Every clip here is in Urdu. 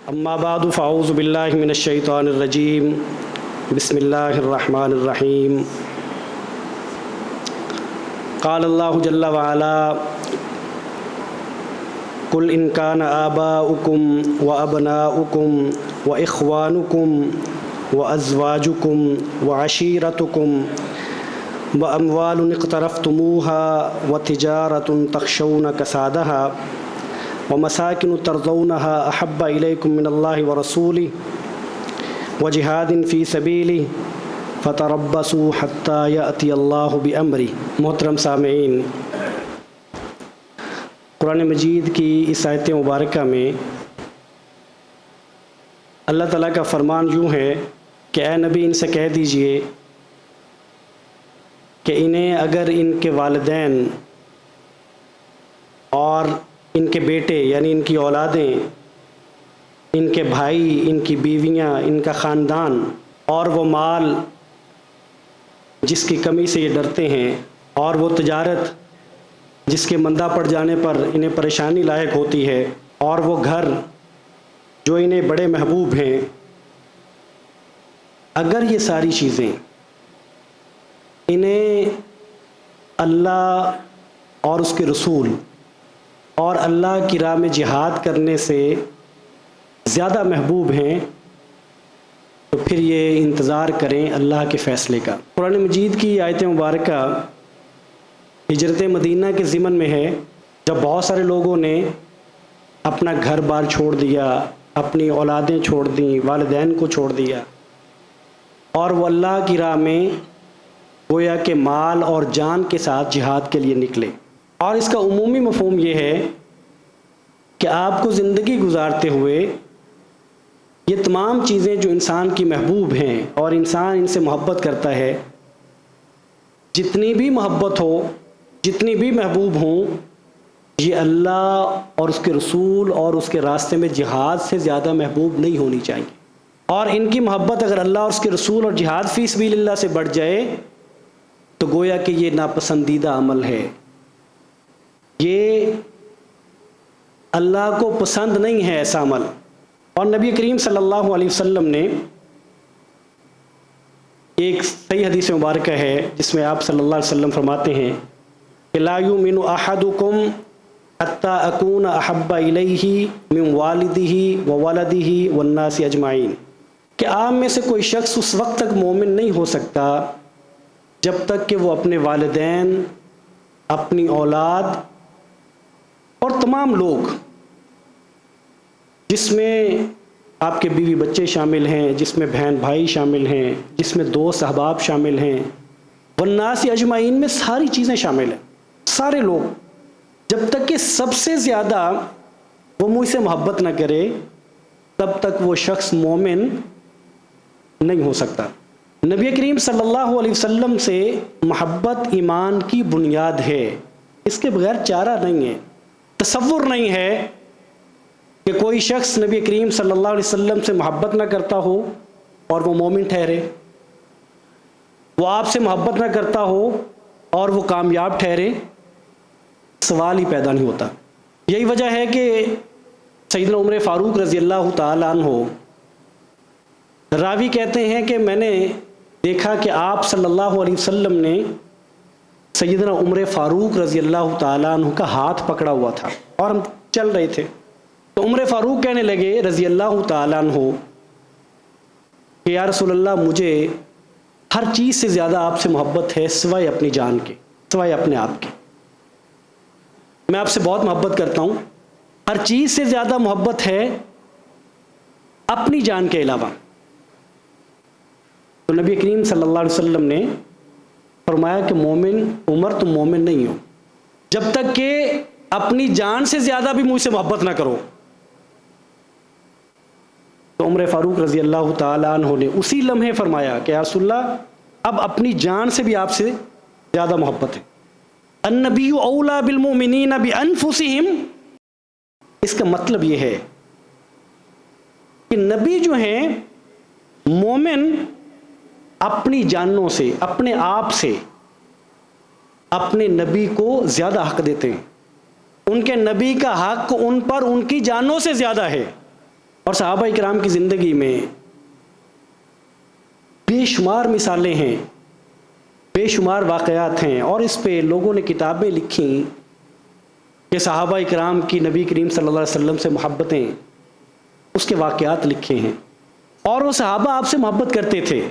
اما بعد فاعوذ باللہ من الشیطان الرجیم بسم اللہ الرحمن الرحیم قال اللہ جل وعلا قل ان کان آباؤکم وابناؤکم واخوانکم وازواجکم وعشیرتکم واموال اقترفتموها وتجارۃ تخشون کسادها ومساکن ترضونها احب الیکم من اللہ ورسولہ وجہاد فی سبیلہ فتربصوا حتی یأتی اللہ بامرہ۔ محترم سامعین، قرآن مجید کی اس آیت مبارکہ میں اللہ تعالیٰ کا فرمان یوں ہے کہ اے نبی ان سے کہہ دیجئے کہ انہیں اگر ان کے والدین اور ان کے بیٹے یعنی ان کی اولادیں، ان کے بھائی، ان کی بیویاں، ان کا خاندان اور وہ مال جس کی کمی سے یہ ڈرتے ہیں اور وہ تجارت جس کے مندہ پڑ جانے پر انہیں پریشانی لاحق ہوتی ہے اور وہ گھر جو انہیں بڑے محبوب ہیں، اگر یہ ساری چیزیں انہیں اللہ اور اس کے رسول اور اللہ کی راہ میں جہاد کرنے سے زیادہ محبوب ہیں تو پھر یہ انتظار کریں اللہ کے فیصلے کا۔ قرآن مجید کی آیت مبارکہ ہجرت مدینہ کے ضمن میں ہے، جب بہت سارے لوگوں نے اپنا گھر بار چھوڑ دیا، اپنی اولادیں چھوڑ دیں، والدین کو چھوڑ دیا اور وہ اللہ کی راہ میں گویا کہ مال اور جان کے ساتھ جہاد کے لیے نکلے۔ اور اس کا عمومی مفہوم یہ ہے کہ آپ کو زندگی گزارتے ہوئے یہ تمام چیزیں جو انسان کی محبوب ہیں اور انسان ان سے محبت کرتا ہے، جتنی بھی محبت ہو، جتنی بھی محبوب ہوں، یہ اللہ اور اس کے رسول اور اس کے راستے میں جہاد سے زیادہ محبوب نہیں ہونی چاہیے۔ اور ان کی محبت اگر اللہ اور اس کے رسول اور جہاد فی سبیل اللہ سے بڑھ جائے تو گویا کہ یہ ناپسندیدہ عمل ہے، یہ اللہ کو پسند نہیں ہے ایسا عمل۔ اور نبی کریم صلی اللہ علیہ وسلم نے ایک صحیح حدیث مبارکہ ہے جس میں آپ صلی اللہ علیہ وسلم فرماتے ہیں کہ لا یؤمن احدکم حتی اکون احب الیہ من والدہ وولدہ والناس اجمعین، کہ آپ میں سے کوئی شخص اس وقت تک مومن نہیں ہو سکتا جب تک کہ وہ اپنے والدین، اپنی اولاد اور تمام لوگ، جس میں آپ کے بیوی بچے شامل ہیں، جس میں بہن بھائی شامل ہیں، جس میں دوست احباب شامل ہیں، والناس اجمعین میں ساری چیزیں شامل ہیں، سارے لوگ، جب تک کہ سب سے زیادہ وہ مجھ سے محبت نہ کرے تب تک وہ شخص مومن نہیں ہو سکتا۔ نبی کریم صلی اللہ علیہ وسلم سے محبت ایمان کی بنیاد ہے، اس کے بغیر چارہ نہیں ہے۔ تصور نہیں ہے کہ کوئی شخص نبی کریم صلی اللہ علیہ وسلم سے محبت نہ کرتا ہو اور وہ مومن ٹھہرے، وہ آپ سے محبت نہ کرتا ہو اور وہ کامیاب ٹھہرے، سوال ہی پیدا نہیں ہوتا۔ یہی وجہ ہے کہ سیدنا عمر فاروق رضی اللہ تعالیٰ عنہ، راوی کہتے ہیں کہ میں نے دیکھا کہ آپ صلی اللہ علیہ وسلم نے سیدنا عمر فاروق رضی اللہ تعالیٰ عنہ کا ہاتھ پکڑا ہوا تھا اور ہم چل رہے تھے، تو عمر فاروق کہنے لگے رضی اللہ تعالیٰ عنہ کہ یا رسول اللہ، مجھے ہر چیز سے زیادہ آپ سے محبت ہے سوائے اپنی جان کے، سوائے اپنے آپ کے۔ میں آپ سے بہت محبت کرتا ہوں، ہر چیز سے زیادہ محبت ہے اپنی جان کے علاوہ۔ تو نبی کریم صلی اللہ علیہ وسلم نے فرمایا کہ مومن عمر، تم مومن نہیں ہو جب تک کہ اپنی جان سے زیادہ بھی مجھ سے محبت نہ کرو۔ تو عمر فاروق رضی اللہ تعالیٰ عنہ نے اسی لمحے فرمایا کہ یا رسول اللہ، اب اپنی جان سے بھی آپ سے زیادہ محبت ہے۔ النبی اولیٰ بالمؤمنین بانفسہم، اس کا مطلب یہ ہے کہ نبی جو ہیں، مومن اپنی جانوں سے، اپنے آپ سے اپنے نبی کو زیادہ حق دیتے ہیں، ان کے نبی کا حق ان پر ان کی جانوں سے زیادہ ہے، اور صحابہ کرام کی زندگی میں بے شمار مثالیں ہیں، بے شمار واقعات ہیں، اور اس پہ لوگوں نے کتابیں لکھیں کہ صحابہ کرام کی نبی کریم صلی اللہ علیہ وسلم سے محبتیں، اس کے واقعات لکھے ہیں، اور وہ صحابہ آپ سے محبت کرتے تھے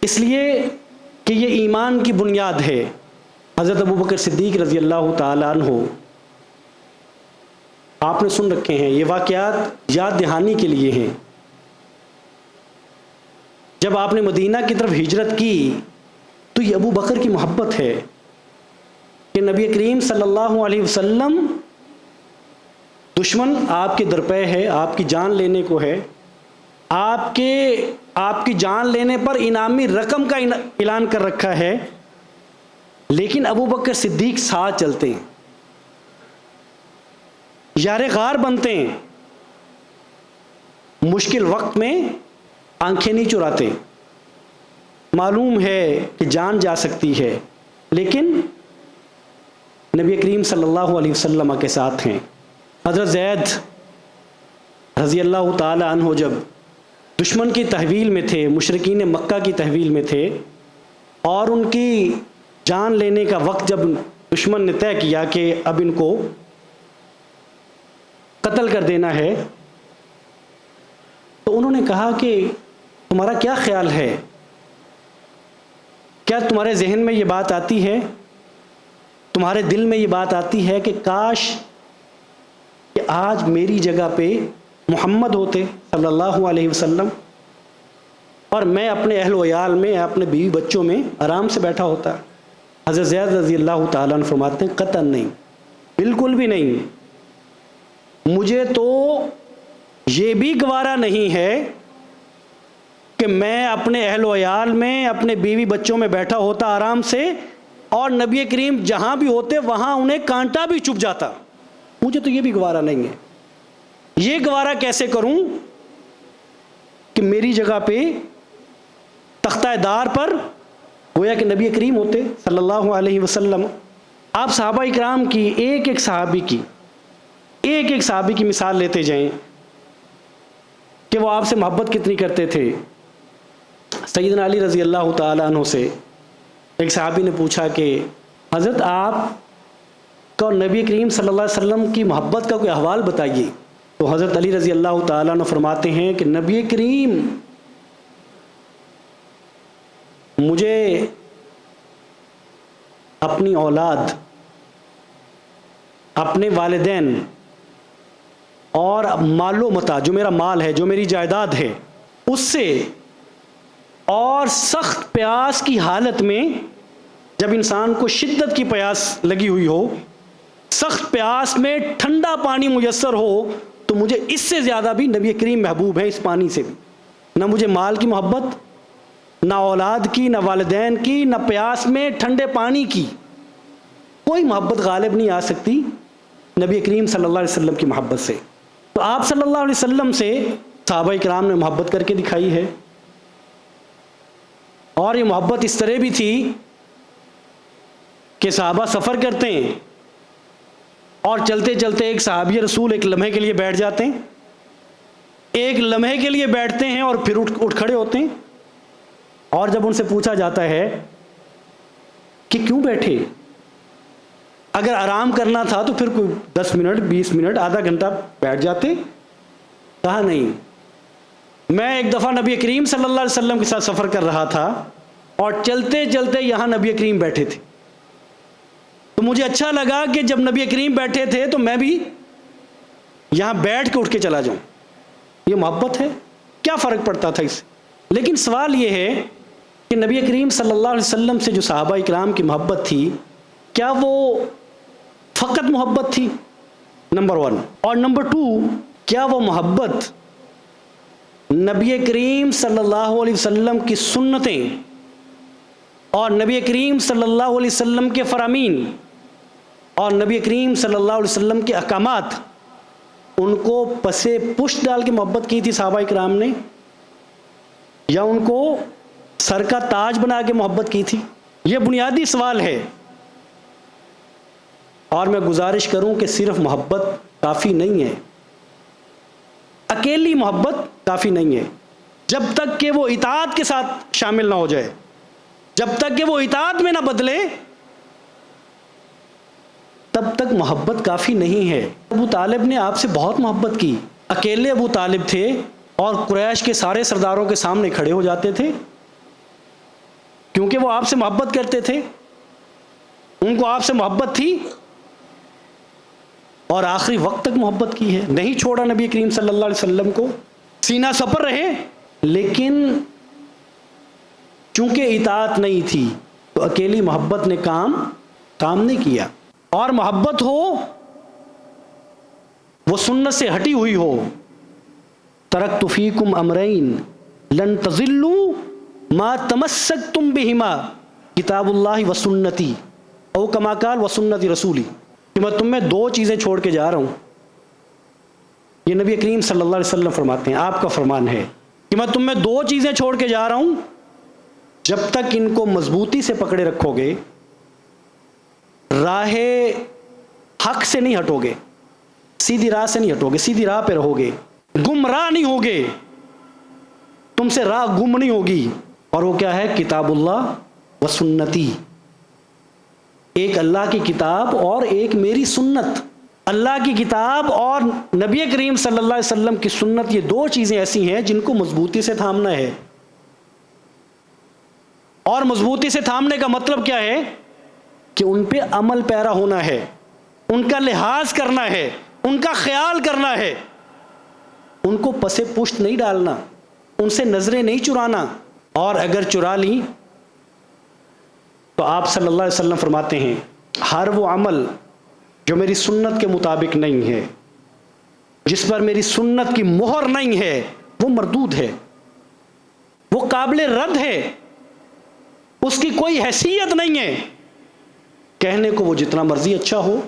اس لیے کہ یہ ایمان کی بنیاد ہے۔ حضرت ابوبکر صدیق رضی اللہ تعالیٰ عنہ آپ نے سن رکھے ہیں، یہ واقعات یاد دہانی کے لیے ہیں۔ جب آپ نے مدینہ کی طرف ہجرت کی تو یہ ابو بکر کی محبت ہے کہ نبی کریم صلی اللہ علیہ وسلم، دشمن آپ کے درپے ہے، آپ کی جان لینے کو ہے، آپ کی جان لینے پر انعامی رقم کا اعلان کر رکھا ہے، لیکن ابو بکر صدیق ساتھ چلتے ہیں، یار غار بنتے ہیں، مشکل وقت میں آنکھیں نہیں چراتے، معلوم ہے کہ جان جا سکتی ہے لیکن نبی کریم صلی اللہ علیہ وسلم کے ساتھ ہیں۔ حضرت زید رضی اللہ تعالی عنہ جب دشمن کی تحویل میں تھے، مشرکین مکہ کی تحویل میں تھے، اور ان کی جان لینے کا وقت جب دشمن نے طے کیا کہ اب ان کو قتل کر دینا ہے، تو انہوں نے کہا کہ تمہارا کیا خیال ہے؟ کیا تمہارے ذہن میں یہ بات آتی ہے، تمہارے دل میں یہ بات آتی ہے کہ کاش کہ آج میری جگہ پہ محمد ہوتے صلی اللہ علیہ وسلم، اور میں اپنے اہل و عیال میں، اپنے بیوی بچوں میں آرام سے بیٹھا ہوتا؟ حضرت زید رضی اللہ تعالیٰ عنہ فرماتے ہیں قطعاً نہیں، بالکل بھی نہیں، مجھے تو یہ بھی گوارا نہیں ہے کہ میں اپنے اہل و عیال میں، اپنے بیوی بچوں میں بیٹھا ہوتا آرام سے، اور نبی کریم جہاں بھی ہوتے وہاں انہیں کانٹا بھی چبھ جاتا، مجھے تو یہ بھی گوارا نہیں ہے۔ یہ گوارا کیسے کروں کہ میری جگہ پہ تختہ دار پر گویا کہ نبی کریم ہوتے صلی اللہ علیہ وسلم۔ آپ صحابہ اکرام کی ایک ایک صحابی کی مثال لیتے جائیں کہ وہ آپ سے محبت کتنی کرتے تھے۔ سیدنا علی رضی اللہ تعالیٰ عنہ سے ایک صحابی نے پوچھا کہ حضرت آپ کا اور نبی کریم صلی اللہ علیہ وسلم کی محبت کا کوئی احوال بتائیے، تو حضرت علی رضی اللہ تعالیٰ عنہ فرماتے ہیں کہ نبی کریم مجھے اپنی اولاد، اپنے والدین اور مال و متاع، جو میرا مال ہے، جو میری جائیداد ہے، اس سے، اور سخت پیاس کی حالت میں، جب انسان کو شدت کی پیاس لگی ہوئی ہو، سخت پیاس میں ٹھنڈا پانی میسر ہو، تو مجھے اس سے زیادہ بھی نبی کریم محبوب ہیں، اس پانی سے بھی۔ نہ مجھے مال کی محبت، نہ اولاد کی، نہ والدین کی، نہ پیاس میں ٹھنڈے پانی کی، کوئی محبت غالب نہیں آ سکتی نبی کریم صلی اللہ علیہ وسلم کی محبت سے۔ تو آپ صلی اللہ علیہ وسلم سے صحابہ کرام نے محبت کر کے دکھائی ہے، اور یہ محبت اس طرح بھی تھی کہ صحابہ سفر کرتے ہیں اور چلتے چلتے ایک صحابی رسول ایک لمحے کے لیے بیٹھ جاتے ہیں، ایک لمحے کے لیے بیٹھتے ہیں اور پھر اٹھ کھڑے ہوتے ہیں، اور جب ان سے پوچھا جاتا ہے کہ کیوں بیٹھے، اگر آرام کرنا تھا تو پھر کوئی 10 منٹ 20 منٹ آدھا گھنٹہ بیٹھ جاتے، کہا نہیں، میں ایک دفعہ نبی کریم صلی اللہ علیہ وسلم کے ساتھ سفر کر رہا تھا اور چلتے چلتے یہاں نبی کریم بیٹھے تھے، تو مجھے اچھا لگا کہ جب نبی کریم بیٹھے تھے تو میں بھی یہاں بیٹھ کے اٹھ کے چلا جاؤں۔ یہ محبت ہے، کیا فرق پڑتا تھا اس سے؟ لیکن سوال یہ ہے کہ نبی کریم صلی اللہ علیہ وسلم سے جو صحابہ اکرام کی محبت تھی، کیا وہ فقط محبت تھی؟ نمبر 1، اور نمبر 2، کیا وہ محبت نبی کریم صلی اللہ علیہ وسلم کی سنتیں اور نبی کریم صلی اللہ علیہ وسلم کے فرامین اور نبی کریم صلی اللہ علیہ وسلم کے احکامات، ان کو پسے پشت ڈال کے محبت کی تھی صحابہ کرام نے، یا ان کو سر کا تاج بنا کے محبت کی تھی؟ یہ بنیادی سوال ہے، اور میں گزارش کروں کہ صرف محبت کافی نہیں ہے، اکیلی محبت کافی نہیں ہے، جب تک کہ وہ اطاعت کے ساتھ شامل نہ ہو جائے، جب تک کہ وہ اطاعت میں نہ بدلے، تب تک محبت کافی نہیں ہے۔ ابو طالب نے آپ سے بہت محبت کی، اکیلے ابو طالب تھے اور قریش کے سارے سرداروں کے سامنے کھڑے ہو جاتے تھے، کیونکہ وہ آپ سے محبت کرتے تھے، ان کو آپ سے محبت تھی، اور آخری وقت تک محبت کی ہے، نہیں چھوڑا نبی کریم صلی اللہ علیہ وسلم کو، سینہ سپر رہے، لیکن چونکہ اطاعت نہیں تھی تو اکیلی محبت نے کام نہیں کیا۔ اور محبت ہو وہ سنت سے ہٹی ہوئی ہو، ترکت فیکم امرین لن تضلوا ما تمسکتم بہما کتاب اللہ و سنتی او کما قال و سنت رسولی، کہ میں تم میں دو چیزیں چھوڑ کے جا رہا ہوں، یہ نبی کریم صلی اللہ علیہ وسلم فرماتے ہیں، آپ کا فرمان ہے کہ میں تم میں دو چیزیں چھوڑ کے جا رہا ہوں، جب تک ان کو مضبوطی سے پکڑے رکھو گے، راہ حق سے نہیں ہٹو گے، سیدھی راہ سے نہیں ہٹو گے، سیدھی راہ پہ رہو گے، گمراہ نہیں ہوگے، تم سے راہ گم نہیں ہوگی۔ اور وہ کیا ہے؟ کتاب اللہ و سنتی، ایک اللہ کی کتاب اور ایک میری سنت۔ اللہ کی کتاب اور نبی کریم صلی اللہ علیہ وسلم کی سنت، یہ دو چیزیں ایسی ہیں جن کو مضبوطی سے تھامنا ہے۔ اور مضبوطی سے تھامنے کا مطلب کیا ہے؟ کہ ان پہ عمل پیرا ہونا ہے، ان کا لحاظ کرنا ہے، ان کا خیال کرنا ہے، ان کو پسے پشت نہیں ڈالنا، ان سے نظریں نہیں چرانا، اور اگر چرا لی تو آپ صلی اللہ علیہ وسلم فرماتے ہیں ہر وہ عمل جو میری سنت کے مطابق نہیں ہے، جس پر میری سنت کی مہر نہیں ہے، وہ مردود ہے، وہ قابل رد ہے، اس کی کوئی حیثیت نہیں ہے۔ کہنے کو وہ جتنا مرضی اچھا ہو،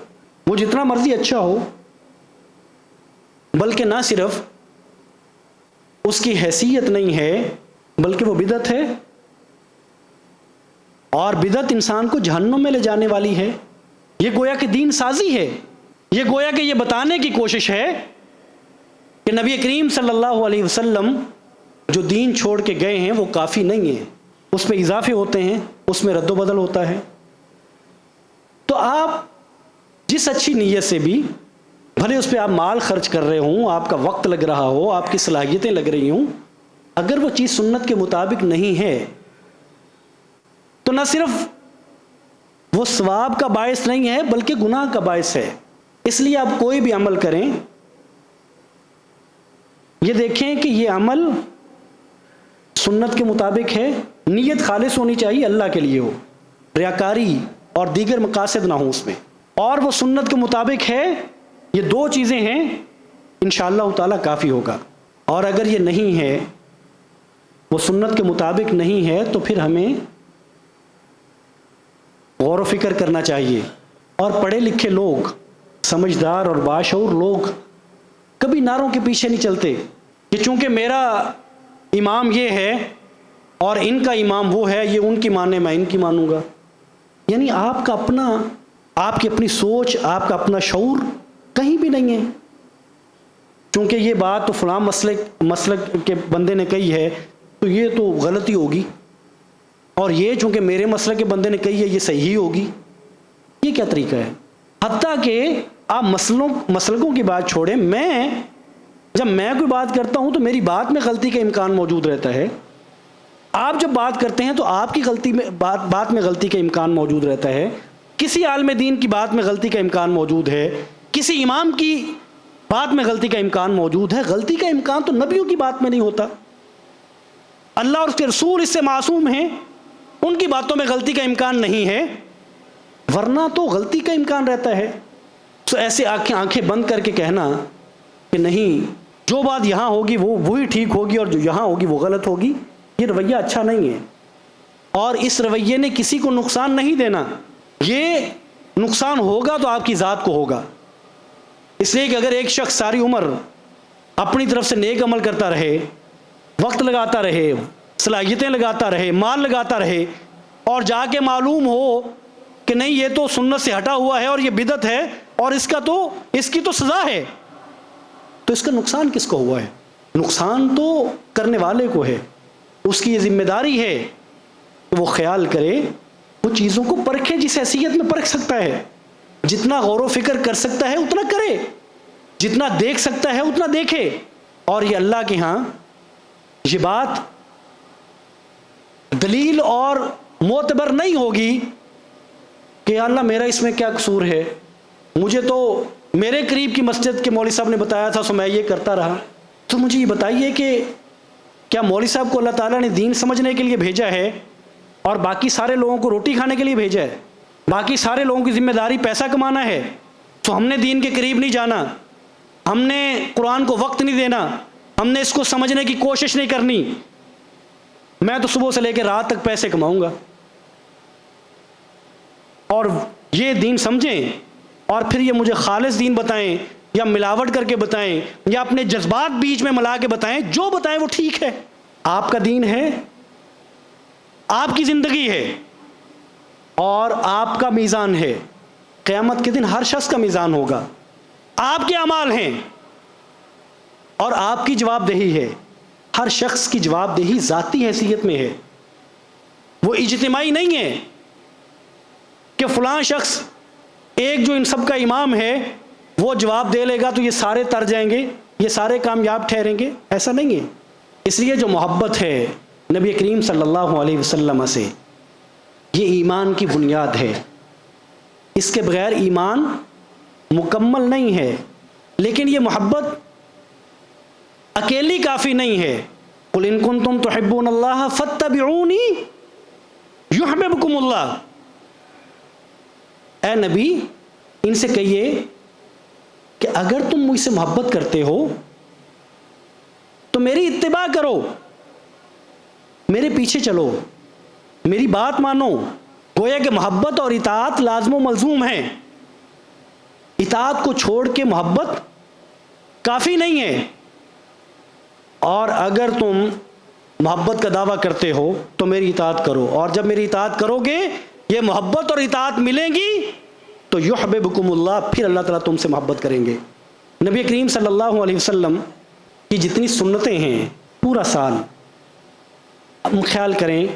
وہ جتنا مرضی اچھا ہو، بلکہ نہ صرف اس کی حیثیت نہیں ہے بلکہ وہ بدعت ہے، اور بدعت انسان کو جہنم میں لے جانے والی ہے۔ یہ گویا کہ دین سازی ہے، یہ گویا کہ یہ بتانے کی کوشش ہے کہ نبی کریم صلی اللہ علیہ وسلم جو دین چھوڑ کے گئے ہیں وہ کافی نہیں ہے، اس پہ اضافے ہوتے ہیں، اس میں رد و بدل ہوتا ہے۔ تو آپ جس اچھی نیت سے بھی، بھلے اس پہ آپ مال خرچ کر رہے ہوں، آپ کا وقت لگ رہا ہو، آپ کی صلاحیتیں لگ رہی ہوں، اگر وہ چیز سنت کے مطابق نہیں ہے تو نہ صرف وہ ثواب کا باعث نہیں ہے بلکہ گناہ کا باعث ہے۔ اس لیے آپ کوئی بھی عمل کریں، یہ دیکھیں کہ یہ عمل سنت کے مطابق ہے، نیت خالص ہونی چاہیے، اللہ کے لیے ہو، ریاکاری اور دیگر مقاصد نہ ہوں اس میں، اور وہ سنت کے مطابق ہے۔ یہ دو چیزیں ہیں، انشاءاللہ تعالیٰ کافی ہوگا۔ اور اگر یہ نہیں ہے، وہ سنت کے مطابق نہیں ہے، تو پھر ہمیں غور و فکر کرنا چاہیے۔ اور پڑھے لکھے لوگ، سمجھدار اور باشعور لوگ کبھی نعروں کے پیچھے نہیں چلتے کہ چونکہ میرا امام یہ ہے اور ان کا امام وہ ہے، یہ ان کی مانے میں ان کی مانوں گا۔ یعنی آپ کا اپنا، آپ کی اپنی سوچ، آپ کا اپنا شعور کہیں بھی نہیں ہے۔ چونکہ یہ بات تو فلاں مسلک کے بندے نے کہی ہے تو یہ تو غلطی ہوگی، اور یہ چونکہ میرے مسلک کے بندے نے کہی ہے یہ صحیح ہوگی۔ یہ کیا طریقہ ہے؟ حتیٰ کہ آپ مسلکوں کی بات چھوڑیں، جب میں کوئی بات کرتا ہوں تو میری بات میں غلطی کا امکان موجود رہتا ہے، آپ جب بات کرتے ہیں تو آپ کی بات میں غلطی کا امکان موجود رہتا ہے، کسی عالم دین کی بات میں غلطی کا امکان موجود ہے، کسی امام کی بات میں غلطی کا امکان موجود ہے۔ غلطی کا امکان تو نبیوں کی بات میں نہیں ہوتا، اللہ اور اس کے رسول اس سے معصوم ہیں، ان کی باتوں میں غلطی کا امکان نہیں ہے، ورنہ تو غلطی کا امکان رہتا ہے۔ تو ایسے آنکھیں بند کر کے کہنا کہ نہیں، جو بات یہاں ہوگی وہی ٹھیک ہوگی اور جو یہاں ہوگی وہ غلط ہوگی، یہ رویہ اچھا نہیں ہے، اور اس رویے نے کسی کو نقصان نہیں دینا۔ یہ نقصان ہوگا تو آپ کی ذات کو ہوگا، اس لیے کہ اگر ایک شخص ساری عمر اپنی طرف سے نیک عمل کرتا رہے، وقت لگاتا رہے، صلاحیتیں لگاتا رہے، مال لگاتا رہے، اور جا کے معلوم ہو کہ نہیں یہ تو سنت سے ہٹا ہوا ہے اور یہ بدعت ہے اور اس کی تو سزا ہے، تو اس کا نقصان کس کو ہوا ہے؟ نقصان تو کرنے والے کو ہے. اس کی یہ ذمہ داری ہے کہ وہ خیال کرے، وہ چیزوں کو پرکھے جس حیثیت میں پرکھ سکتا ہے. جتنا غور و فکر کر سکتا ہے اتنا کرے، جتنا دیکھ سکتا ہے اتنا دیکھے. اور یہ اللہ کے ہاں یہ بات دلیل اور معتبر نہیں ہوگی کہ یا اللہ میرا اس میں کیا قصور ہے، مجھے تو میرے قریب کی مسجد کے مولوی صاحب نے بتایا تھا سو میں یہ کرتا رہا. تو مجھے یہ بتائیے کہ کیا مولوی صاحب کو اللہ تعالیٰ نے دین سمجھنے کے لیے بھیجا ہے اور باقی سارے لوگوں کو روٹی کھانے کے لیے بھیجا ہے؟ باقی سارے لوگوں کی ذمہ داری پیسہ کمانا ہے. تو ہم نے دین کے قریب نہیں جانا، ہم نے قرآن کو وقت نہیں دینا، ہم نے اس کو سمجھنے کی کوشش نہیں کرنی. میں تو صبح سے لے کے رات تک پیسے کماؤں گا. اور یہ دین سمجھیں اور پھر یہ مجھے خالص دین بتائیں یا ملاوٹ کر کے بتائیں یا اپنے جذبات بیچ میں ملا کے بتائیں، جو بتائیں وہ ٹھیک ہے. آپ کا دین ہے، آپ کی زندگی ہے اور آپ کا میزان ہے. قیامت کے دن ہر شخص کا میزان ہوگا. آپ کے اعمال ہیں اور آپ کی جواب دہی ہے. ہر شخص کی جواب دہی ذاتی حیثیت میں ہے، وہ اجتماعی نہیں ہے کہ فلاں شخص ایک جو ان سب کا امام ہے وہ جواب دے لے گا تو یہ سارے تر جائیں گے، یہ سارے کامیاب ٹھہریں گے. ایسا نہیں ہے. اس لیے جو محبت ہے نبی کریم صلی اللہ علیہ وسلم سے، یہ ایمان کی بنیاد ہے. اس کے بغیر ایمان مکمل نہیں ہے. لیکن یہ محبت اکیلی کافی نہیں ہے. قل ان کنتم تحبون اللہ فاتبعونی یحببکم اللہ. اے نبی ان سے کہیے کہ اگر تم مجھ سے محبت کرتے ہو تو میری اتباع کرو، میرے پیچھے چلو، میری بات مانو. گویا کہ محبت اور اطاعت لازم و ملزوم ہیں. اطاعت کو چھوڑ کے محبت کافی نہیں ہے. اور اگر تم محبت کا دعویٰ کرتے ہو تو میری اطاعت کرو، اور جب میری اطاعت کرو گے یہ محبت اور اطاعت ملیں گی تو یحببکم اللہ، پھر اللہ تعالیٰ تم سے محبت کریں گے. نبی کریم صلی اللہ علیہ وسلم کی جتنی سنتیں ہیں پورا سال، ہم خیال کریں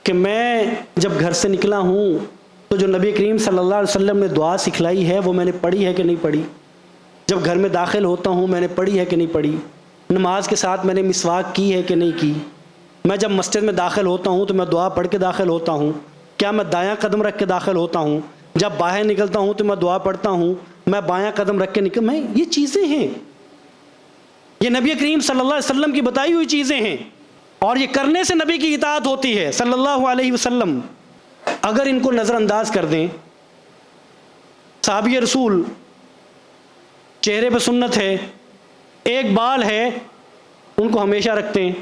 کہ میں جب گھر سے نکلا ہوں تو جو نبی کریم صلی اللہ علیہ وسلم نے دعا سکھلائی ہے وہ میں نے پڑھی ہے کہ نہیں پڑھی؟ جب گھر میں داخل ہوتا ہوں میں نے پڑھی ہے کہ نہیں پڑھی؟ نماز کے ساتھ میں نے مسواک کی ہے کہ نہیں کی؟ میں جب مسجد میں داخل ہوتا ہوں تو میں دعا پڑھ کے داخل ہوتا ہوں. کیا میں دایاں قدم رکھ کے داخل ہوتا ہوں؟ جب باہر نکلتا ہوں تو میں دعا پڑھتا ہوں، میں بایاں قدم رکھ کے میں یہ چیزیں ہیں، یہ نبی کریم صلی اللہ علیہ وسلم کی بتائی ہوئی چیزیں ہیں. اور یہ کرنے سے نبی کی اطاعت ہوتی ہے صلی اللہ علیہ وسلم. اگر ان کو نظر انداز کر دیں، صحابی رسول چہرے پہ سنت ہے، ایک بال ہے ان کو ہمیشہ رکھتے ہیں،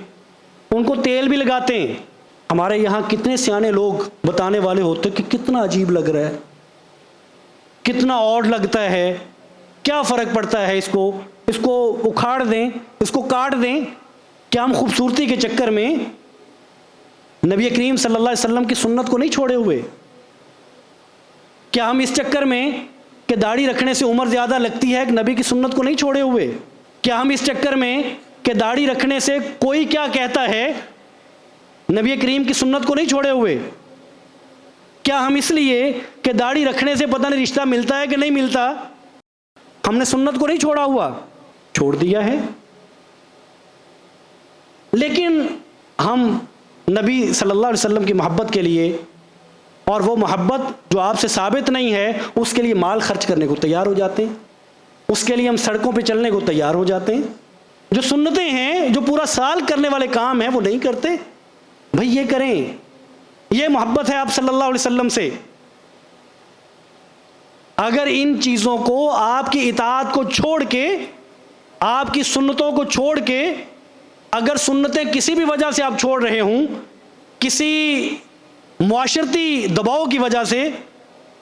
ان کو تیل بھی لگاتے ہیں. ہمارے یہاں کتنے سیانے لوگ بتانے والے ہوتے کہ کتنا عجیب لگ رہا ہے، کتنا آڈ لگتا ہے، کیا فرق پڑتا ہے، اس کو اکھاڑ دیں، اس کو کاٹ دیں. کیا ہم خوبصورتی کے چکر میں نبی کریم صلی اللہ علیہ وسلم کی سنت کو نہیں چھوڑے ہوئے؟ کیا ہم اس چکر میں کہ داڑھی رکھنے سے عمر زیادہ لگتی ہے کہ نبی کی سنت کو نہیں چھوڑے ہوئے؟ کیا ہم اس چکر میں کہ داڑھی رکھنے سے کوئی کیا کہتا ہے نبی کریم کی سنت کو نہیں چھوڑے ہوئے؟ کیا ہم اس لیے کہ داڑھی رکھنے سے پتہ نہیں رشتہ ملتا ہے کہ نہیں ملتا ہم نے سنت کو نہیں چھوڑا ہوا؟ چھوڑ دیا ہے. لیکن ہم نبی صلی اللہ علیہ وسلم کی محبت کے لیے، اور وہ محبت جو آپ سے ثابت نہیں ہے، اس کے لیے مال خرچ کرنے کو تیار ہو جاتے ہیں، اس کے لیے ہم سڑکوں پہ چلنے کو تیار ہو جاتے ہیں. جو سنتیں ہیں، جو پورا سال کرنے والے کام ہیں وہ نہیں کرتے. بھئی یہ کریں، یہ محبت ہے آپ صلی اللہ علیہ وسلم سے. اگر ان چیزوں کو، آپ کی اطاعت کو چھوڑ کے، آپ کی سنتوں کو چھوڑ کے، اگر سنتیں کسی بھی وجہ سے آپ چھوڑ رہے ہوں، کسی معاشرتی دباؤ کی وجہ سے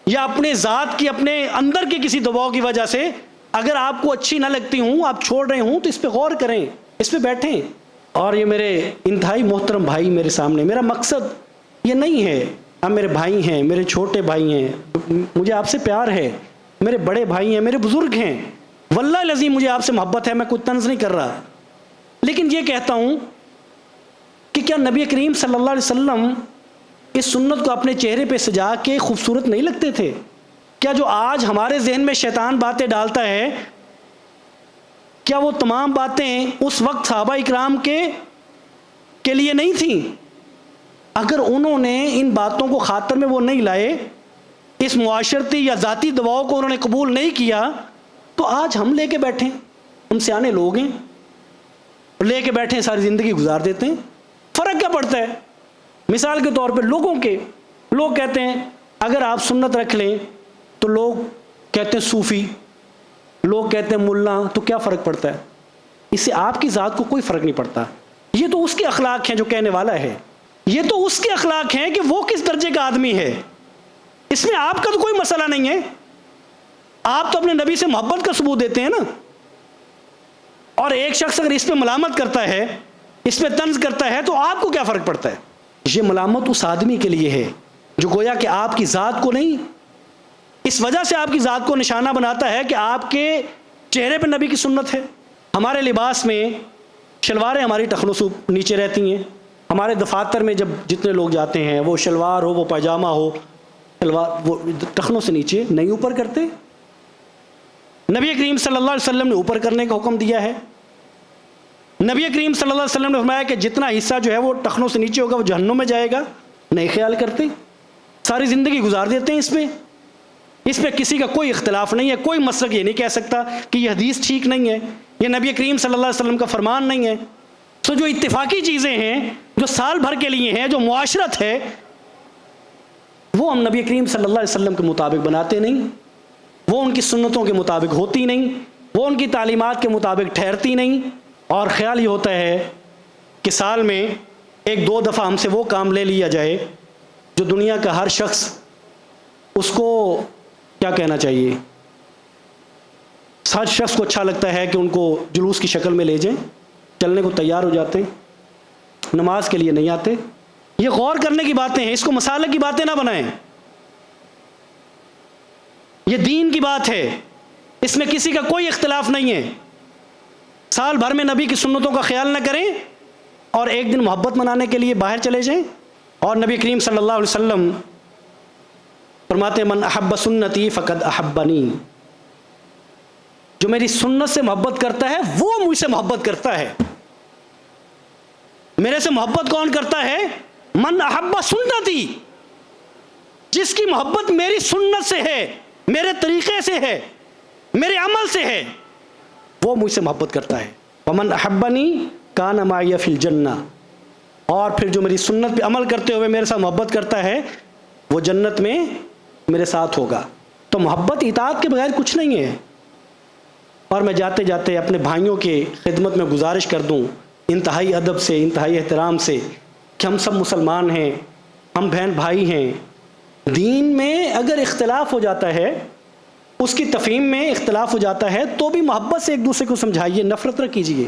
یا اپنے ذات کی، اپنے اندر کے کسی دباؤ کی وجہ سے اگر آپ کو اچھی نہ لگتی ہوں، آپ چھوڑ رہے ہوں، تو اس پہ غور کریں، اس پہ بیٹھیں. اور یہ میرے انتہائی محترم بھائی میرے سامنے، میرا مقصد یہ نہیں ہے، آپ میرے بھائی ہیں، میرے چھوٹے بھائی ہیں، مجھے آپ سے پیار ہے، میرے بڑے بھائی ہیں، میرے بزرگ ہیں. واللہ العظیم مجھے آپ سے محبت ہے، میں کوئی طنز نہیں کر رہا، لیکن یہ کہتا ہوں کہ کیا نبی کریم صلی اللہ علیہ وسلم اس سنت کو اپنے چہرے پہ سجا کے خوبصورت نہیں لگتے تھے؟ کیا جو آج ہمارے ذہن میں شیطان باتیں ڈالتا ہے، کیا وہ تمام باتیں اس وقت صحابہ اکرام کے لیے نہیں تھیں؟ اگر انہوں نے ان باتوں کو خاطر میں وہ نہیں لائے، اس معاشرتی یا ذاتی دباؤ کو انہوں نے قبول نہیں کیا، تو آج ہم لے کے بیٹھیں، ہم سیانے لوگ ہیں، لے کے بیٹھیں ساری زندگی گزار دیتے ہیں، فرق کیا پڑتا ہے؟ مثال کے طور پہ لوگ کہتے ہیں اگر آپ سنت رکھ لیں تو لوگ کہتے ہیں صوفی، لوگ کہتے ہیں ملا، تو کیا فرق پڑتا ہے؟ اس سے آپ کی ذات کو کوئی فرق نہیں پڑتا. یہ تو اس کے اخلاق ہیں جو کہنے والا ہے، یہ تو اس کے اخلاق ہیں کہ وہ کس درجے کا آدمی ہے، اس میں آپ کا تو کوئی مسئلہ نہیں ہے. آپ تو اپنے نبی سے محبت کا ثبوت دیتے ہیں نا. اور ایک شخص اگر اس پہ ملامت کرتا ہے، اس پہ طنز کرتا ہے، تو آپ کو کیا فرق پڑتا ہے؟ یہ ملامت اس آدمی کے لیے ہے جو گویا کہ آپ کی ذات کو نہیں، اس وجہ سے آپ کی ذات کو نشانہ بناتا ہے کہ آپ کے چہرے پہ نبی کی سنت ہے. ہمارے لباس میں شلواریں ہماری ٹخنوں سے نیچے رہتی ہیں. ہمارے دفاتر میں جب جتنے لوگ جاتے ہیں، وہ شلوار ہو، وہ پاجامہ ہو، شلوار وہ ٹخنوں سے نیچے نہیں اوپر کرتے. نبی کریم صلی اللہ علیہ وسلم نے اوپر کرنے کا حکم دیا ہے. نبی کریم صلی اللہ علیہ وسلم نے فرمایا کہ جتنا حصہ جو ہے وہ ٹخنوں سے نیچے ہوگا وہ جہنم میں جائے گا. نہیں خیال کرتے، ساری زندگی گزار دیتے ہیں اس پہ کسی کا کوئی اختلاف نہیں ہے. کوئی مسلک یہ نہیں کہہ سکتا کہ یہ حدیث ٹھیک نہیں ہے، یہ نبی کریم صلی اللہ علیہ وسلم کا فرمان نہیں ہے. تو جو اتفاقی چیزیں ہیں، جو سال بھر کے لیے ہیں، جو معاشرت ہے، وہ ہم نبی کریم صلی اللہ علیہ وسلم کے مطابق بناتے نہیں، وہ ان کی سنتوں کے مطابق ہوتی نہیں، وہ ان کی تعلیمات کے مطابق ٹھہرتی نہیں. اور خیال یہ ہوتا ہے کہ سال میں 1-2 دفعہ ہم سے وہ کام لے لیا جائے جو دنیا کا ہر شخص اس کو کیا کہنا چاہیے، ہر شخص کو اچھا لگتا ہے کہ ان کو جلوس کی شکل میں لے جائیں، چلنے کو تیار ہو جاتے ہیں، نماز کے لیے نہیں آتے. یہ غور کرنے کی باتیں ہیں، اس کو مسالے کی باتیں نہ بنائیں. یہ دین کی بات ہے، اس میں کسی کا کوئی اختلاف نہیں ہے. سال بھر میں نبی کی سنتوں کا خیال نہ کریں اور ایک دن محبت منانے کے لیے باہر چلے جائیں. اور نبی کریم صلی اللہ علیہ وسلم فرماتے ہیں من احب سنتی فقد احبنی، جو میری سنت سے محبت کرتا ہے وہ مجھ سے محبت کرتا ہے. میرے سے محبت کون کرتا ہے؟ من احب سنتی، جس کی محبت میری سنت سے ہے، میرے طریقے سے ہے، میرے عمل سے ہے، وہ مجھ سے محبت کرتا ہے. ومن احبنی کان معی فی الجنہ، اور پھر جو میری سنت پہ عمل کرتے ہوئے میرے ساتھ محبت کرتا ہے وہ جنت میں میرے ساتھ ہوگا. تو محبت اطاعت کے بغیر کچھ نہیں ہے. اور میں جاتے جاتے اپنے بھائیوں کے خدمت میں گزارش کر دوں انتہائی ادب سے، انتہائی احترام سے، کہ ہم سب مسلمان ہیں، ہم بہن بھائی ہیں. دین میں اگر اختلاف ہو جاتا ہے، اس کی تفہیم میں اختلاف ہو جاتا ہے، تو بھی محبت سے ایک دوسرے کو سمجھائیے، نفرت نہ کیجیے،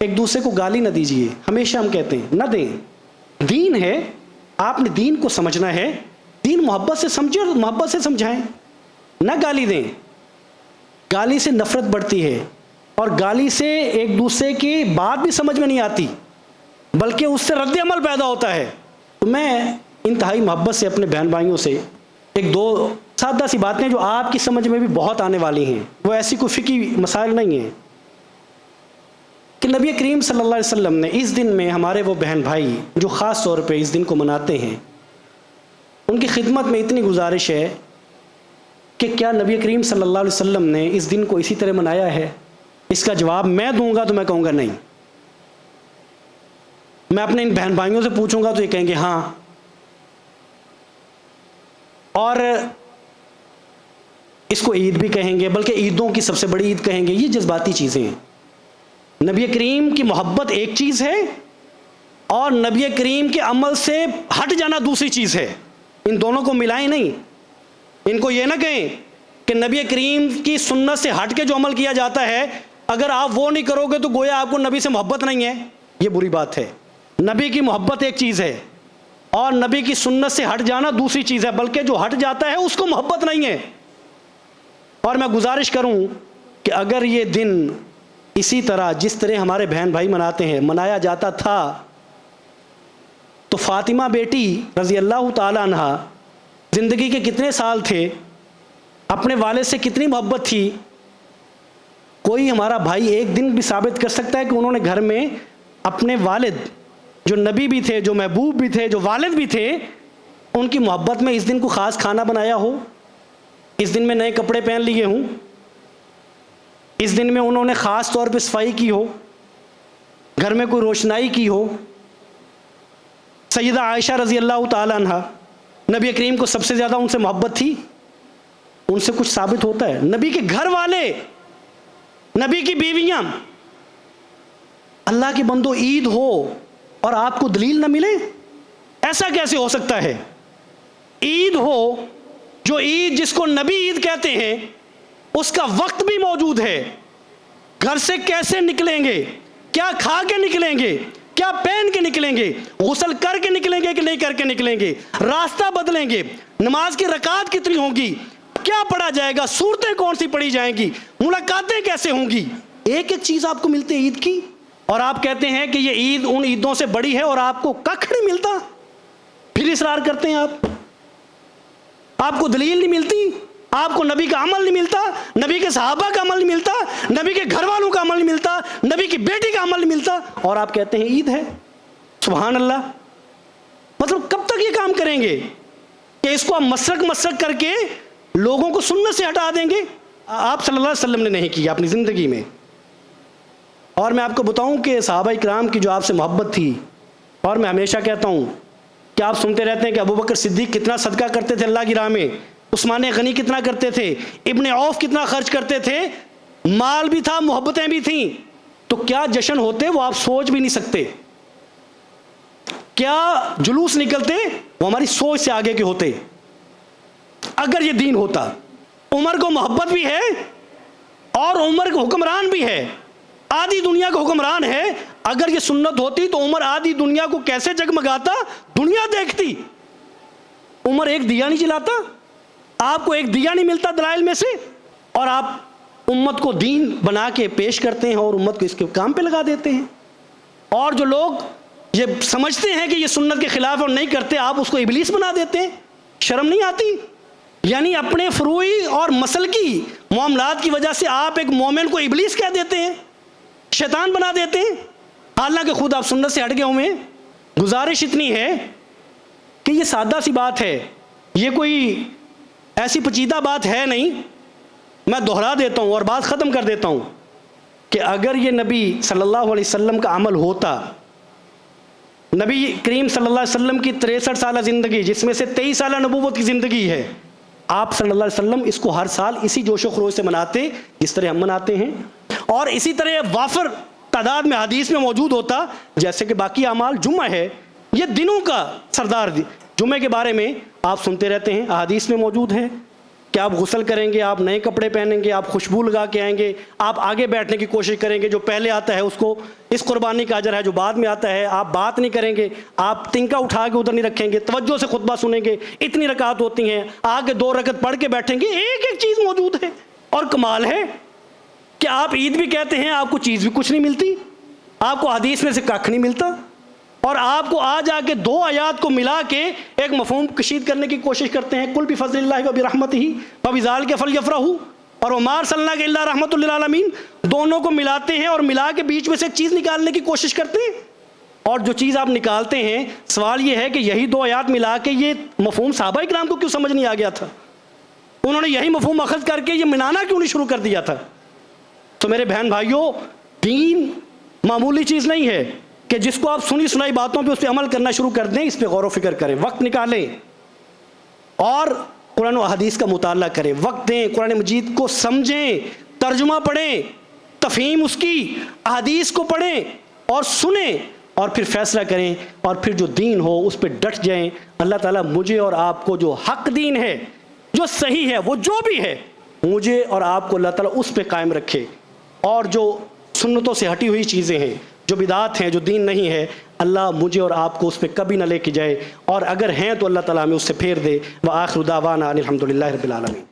ایک دوسرے کو گالی نہ دیجیے. ہمیشہ ہم کہتے ہیں نہ دیں. دین ہے، آپ نے دین کو سمجھنا ہے، دین محبت سے سمجھیں اور محبت سے سمجھائیں، نہ گالی دیں. گالی سے نفرت بڑھتی ہے، اور گالی سے ایک دوسرے کی بات بھی سمجھ میں نہیں آتی، بلکہ اس سے رد عمل پیدا ہوتا ہے. تو میں انتہائی محبت سے اپنے بہن بھائیوں سے 1-2 سادہ سی باتیں جو آپ کی سمجھ میں بھی بہت آنے والی ہیں، وہ ایسی کوئی فقہی مسائل نہیں ہیں، کہ نبی کریم صلی اللہ علیہ وسلم نے اس دن میں ہمارے وہ بہن بھائی جو خاص طور پہ اس دن کو مناتے ہیں، ان کی خدمت میں اتنی گزارش ہے کہ کیا نبی کریم صلی اللہ علیہ وسلم نے اس دن کو اسی طرح منایا ہے؟ اس کا جواب میں دوں گا تو میں کہوں گا نہیں. میں اپنے ان بہن بھائیوں سے پوچھوں گا تو یہ کہیں گے ہاں. اور اس کو عید بھی کہیں گے، بلکہ عیدوں کی سب سے بڑی عید کہیں گے. یہ جذباتی چیزیں ہیں. نبی کریم کی محبت ایک چیز ہے اور نبی کریم کے عمل سے ہٹ جانا دوسری چیز ہے. ان دونوں کو ملائیں نہیں. ان کو یہ نہ کہیں کہ نبی کریم کی سنت سے ہٹ کے جو عمل کیا جاتا ہے، اگر آپ وہ نہیں کرو گے تو گویا آپ کو نبی سے محبت نہیں ہے. یہ بری بات ہے. نبی کی محبت ایک چیز ہے اور نبی کی سنت سے ہٹ جانا دوسری چیز ہے، بلکہ جو ہٹ جاتا ہے اس کو محبت نہیں ہے. اور میں گزارش کروں کہ اگر یہ دن اسی طرح جس طرح ہمارے بہن بھائی مناتے ہیں منایا جاتا تھا تو فاطمہ بیٹی رضی اللہ تعالیٰ عنہ زندگی کے کتنے سال تھے، اپنے والد سے کتنی محبت تھی؟ کوئی ہمارا بھائی ایک دن بھی ثابت کر سکتا ہے کہ انہوں نے گھر میں اپنے والد جو نبی بھی تھے، جو محبوب بھی تھے، جو والد بھی تھے، ان کی محبت میں اس دن کو خاص کھانا بنایا ہو، اس دن میں نئے کپڑے پہن لیے ہوں، اس دن میں انہوں نے خاص طور پہ صفائی کی ہو، گھر میں کوئی روشنائی کی ہو؟ سیدہ عائشہ رضی اللہ تعالیٰ عنہ، نبی کریم کو سب سے زیادہ ان سے محبت تھی، ان سے کچھ ثابت ہوتا ہے؟ نبی کے گھر والے، نبی کی بیویاں، اللہ کے بندو عید ہو اور آپ کو دلیل نہ ملے؟ ایسا کیسے ہو سکتا ہے؟ عید ہو، جو عید جس کو نبی عید کہتے ہیں، اس کا وقت بھی موجود ہے، گھر سے کیسے نکلیں گے، کیا کھا کے نکلیں گے، کیا پہن کے نکلیں گے، غسل کر کے نکلیں گے کہ نہیں کر کے نکلیں گے، راستہ بدلیں گے، نماز کی رکعت کتنی ہوں گی، کیا پڑھا جائے گا، صورتیں کون سی پڑھی جائیں گی، ملاقاتیں کیسے ہوں گی، ایک ایک چیز آپ کو ملتی ہے عید کی، اور آپ کہتے ہیں کہ یہ عید ان عیدوں سے بڑی ہے اور آپ کو ککھ نہیں ملتا، پھر اصرار کرتے ہیں آپ کو دلیل نہیں ملتی، آپ کو نبی کا عمل نہیں ملتا، نبی کے صحابہ کا عمل نہیں ملتا، نبی کے گھر والوں کا عمل نہیں ملتا، نبی کی بیٹی کا عمل نہیں ملتا، اور آپ کہتے ہیں عید ہے۔ سبحان اللہ، مطلب کب تک یہ کام کریں گے کہ اس کو آپ مسلک کر کے لوگوں کو سنت سے ہٹا دیں گے؟ آپ صلی اللہ علیہ وسلم نے نہیں کیا اپنی زندگی میں۔ اور میں آپ کو بتاؤں کہ صحابہ کرام کی جو آپ سے محبت تھی، اور میں ہمیشہ کہتا ہوں کہ آپ سنتے رہتے ہیں کہ ابوبکر صدیق کتنا صدقہ کرتے تھے اللہ کی راہ میں، عثمان غنی کتنا کرتے تھے، ابن عوف کتنا خرچ کرتے تھے، مال بھی تھا، محبتیں بھی تھیں، تو کیا جشن ہوتے وہ آپ سوچ بھی نہیں سکتے، کیا جلوس نکلتے وہ ہماری سوچ سے آگے کے ہوتے۔ اگر یہ دین ہوتا، عمر کو محبت بھی ہے اور عمر کو حکمران بھی ہے، آدھی دنیا کا حکمران ہے، اگر یہ سنت ہوتی تو عمر آدھی دنیا کو کیسے جگمگاتا، دنیا دیکھتی۔ عمر ایک دیا نہیں جلاتا، آپ کو ایک دیا نہیں ملتا دلائل میں سے، اور آپ امت کو دین بنا کے پیش کرتے ہیں اور امت کو اس کے کام پہ لگا دیتے ہیں۔ اور جو لوگ یہ سمجھتے ہیں کہ یہ سنت کے خلاف اور نہیں کرتے، آپ اس کو ابلیس بنا دیتے ہیں۔ شرم نہیں آتی؟ یعنی اپنے فروعی اور مسلکی معاملات کی وجہ سے آپ ایک مومن کو ابلیس کہہ دیتے ہیں، شیطان بنا دیتے ہیں، حالانکہ خود آپ سنت سے ہٹ گئے ہوئے ہیں۔ گزارش اتنی ہے کہ یہ سادہ سی بات ہے، یہ کوئی ایسی پیچیدہ بات ہے نہیں، میں دہرا دیتا ہوں اور بات ختم کر دیتا ہوں کہ اگر یہ نبی صلی اللہ علیہ وسلم کا عمل ہوتا، نبی کریم صلی اللہ علیہ وسلم کی 63 سالہ زندگی جس میں سے 23 سالہ نبوت کی زندگی ہے، آپ صلی اللہ علیہ وسلم اس کو ہر سال اسی جوش و خروش سے مناتے جس طرح ہم مناتے ہیں، اور اسی طرح وافر تعداد میں حدیث میں موجود ہوتا جیسے کہ باقی اعمال۔ جمعہ ہے، یہ دنوں کا سردار، جمعے کے بارے میں آپ سنتے رہتے ہیں، احادیث میں موجود ہے کہ آپ غسل کریں گے، آپ نئے کپڑے پہنیں گے، آپ خوشبو لگا کے آئیں گے، آپ آگے بیٹھنے کی کوشش کریں گے، جو پہلے آتا ہے اس کو اس قربانی کا اجر ہے، جو بعد میں آتا ہے آپ بات نہیں کریں گے، آپ تنکا اٹھا کے ادھر نہیں رکھیں گے، توجہ سے خطبہ سنیں گے، اتنی رکعت ہوتی ہیں، آگے 2 رکعت پڑھ کے بیٹھیں گے، ایک ایک چیز موجود ہے۔ اور کمال ہے کہ آپ عید بھی کہتے ہیں، آپ کو چیز بھی کچھ نہیں ملتی، آپ کو حدیث میں سے ککھ نہیں ملتا، اور آپ کو آ جا کے 2 آیات کو ملا کے ایک مفہوم کشید کرنے کی کوشش کرتے ہیں، قل بفضل اللہ وبرحمتہ فبذلک فلیفرحوا اور وما ارسلناک الا رحمۃ للعالمین، دونوں کو ملاتے ہیں اور ملا کے بیچ میں سے ایک چیز نکالنے کی کوشش کرتے ہیں۔ اور جو چیز آپ نکالتے ہیں، سوال یہ ہے کہ یہی 2 آیات ملا کے یہ مفہوم صحابہ کرام کو کیوں سمجھ نہیں آ گیا تھا؟ انہوں نے یہی مفہوم اخذ کر کے یہ منانا کیوں نہیں شروع کر دیا تھا؟ تو میرے بہن بھائیوں، دین معمولی چیز نہیں ہے کہ جس کو آپ سنی سنائی باتوں پہ اس پہ عمل کرنا شروع کر دیں، اس پہ غور و فکر کریں، وقت نکالیں اور قرآن و حدیث کا مطالعہ کریں، وقت دیں، قرآن مجید کو سمجھیں، ترجمہ پڑھیں، تفہیم اس کی، احادیث کو پڑھیں اور سنیں، اور پھر فیصلہ کریں، اور پھر جو دین ہو اس پہ ڈٹ جائیں۔ اللہ تعالیٰ مجھے اور آپ کو جو حق دین ہے، جو صحیح ہے، وہ جو بھی ہے، مجھے اور آپ کو اللہ تعالیٰ اس پہ قائم رکھے، اور جو سنتوں سے ہٹی ہوئی چیزیں ہیں، جو بدعات ہیں، جو دین نہیں ہے، اللہ مجھے اور آپ کو اس پہ کبھی نہ لے کے جائے، اور اگر ہیں تو اللہ تعالیٰ ہمیں اس سے پھیر دے۔ وآخر دعوانا ان الحمد للہ رب العالمین۔